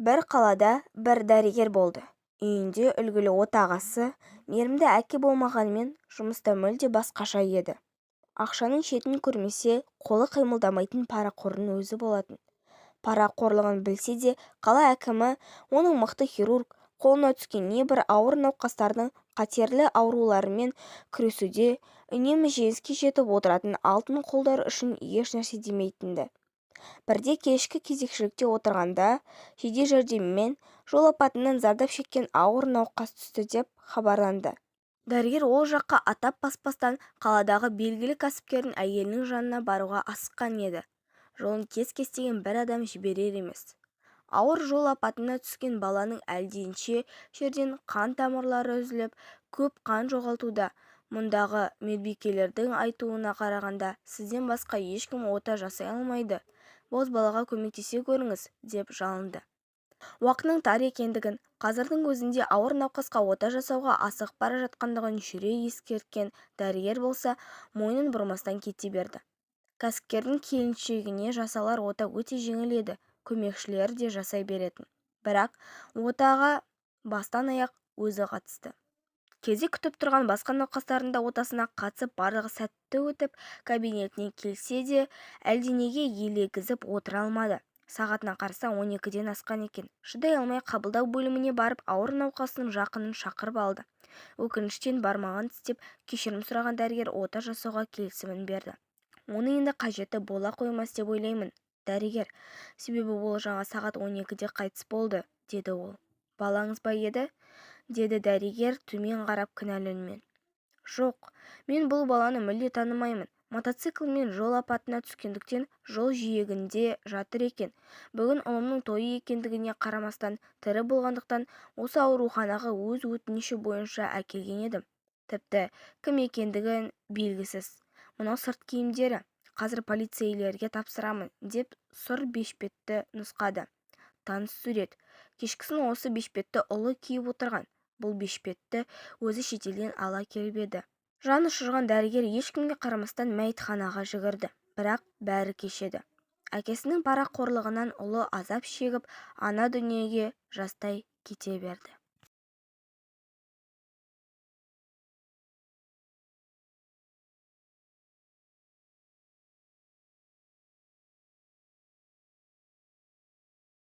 Бір қалада бір дәрігер болды. Үйінде үлгілі отағасы, мейірімді әке болмағанымен, жұмыста мүлде басқаша еді. Ақшаның шетін көрмесе, қолы қимылдамайтын парақордың өзі болатын. Парақорлығын білсе де, қала әкімі, оның мықты хирург, қолына түскен небір ауыр науқастардың қатерлі ауруларымен күресуде үнемі жеңіске жетіп отыратын алтын қолдар үшін ешнәрсе демейтінді. Бірде кешкі кезекшілікте отырғанда жедел жәрдеммен жол апатынан зардап шеккен ауыр науқас түсті деп хабарланды. Дәрігер ол жаққа аттап баспастан қаладағы белгілі кәсіпкердің әйелінің жанына баруға асыққан еді. Жолын кес-кестеген бір адам жіберер емес. Ауыр жол апатына түскен баланың әлденеше жерден қан тамырлары үзіліп, көп қан жоғалтуда. Мұндағы медбикелердің айтуына қарағанда, сізден басқа ешкім ота жасай алмайды. Бозбалаға көмектесе көріңіз, деп жалынды. Уақытының тар екендігін, қазірдің өзінде ауыр науқасқа ота жасауға асығып бара жатқандығын жүре ескерткен дәрігер болса, мойнын бұрмастан кете берді. Кәсіпкердің келіншегіне жасалар ота өте жеңіл еді, көмекшілері де жасай беретін. Бірақ отаға бастан аяқ өзі қатысты. Кезек күтіп тұрған басқа науқастардың да отасына қатысып барлығы сәтті өтіп, кабинетіне келсе де, әлденеге елегізіп отыра алмады. Сағатына қараса 12-ден асқан екен. Шыдай алмай қабылдау бөліміне барып, ауыр науқастың жақынын шақырып алды. Өкініштен бармағын тістеп, кешірім сұраған дәрігер ота жасауға келісімін берді. Оны енді қажеті бола қоймас деп ойлаймын, дәрігер, себебі ол жаңа сағат 12-де қайтыс болды, деді ол. Балаңыз ба еді? Деді дәрігер төмен қарап кінәлі үнмен. Жоқ, мен бұл баланы мүлде танымаймын. Мотоциклмен жол апатына түскендіктен жол жиегінде жатыр екен. Бүгін ұлымның тойы екендігіне қарамастан, тірі болғандықтан осы ауруханаға өз өтініші бойынша әкелген едім. Тіпті кім екендігін белгісіз. Мынау сырт киімдері. Қазір полицейлерге тапсырамын, деп сұр бешпетті нұсқады. Таныс сурет. Кешкісін осы бешпетті ұлы киіп отырған. Бұл бешпетті өзі шетелден ала келіп еді. Жан ұшырған дәрігер ешкімге қарамастан мәйітханаға жүгірді. Бірақ бәрі кешеді. Әкесінің парақорлығынан ұлы азап шегіп, ана дүниеге жастай кете берді.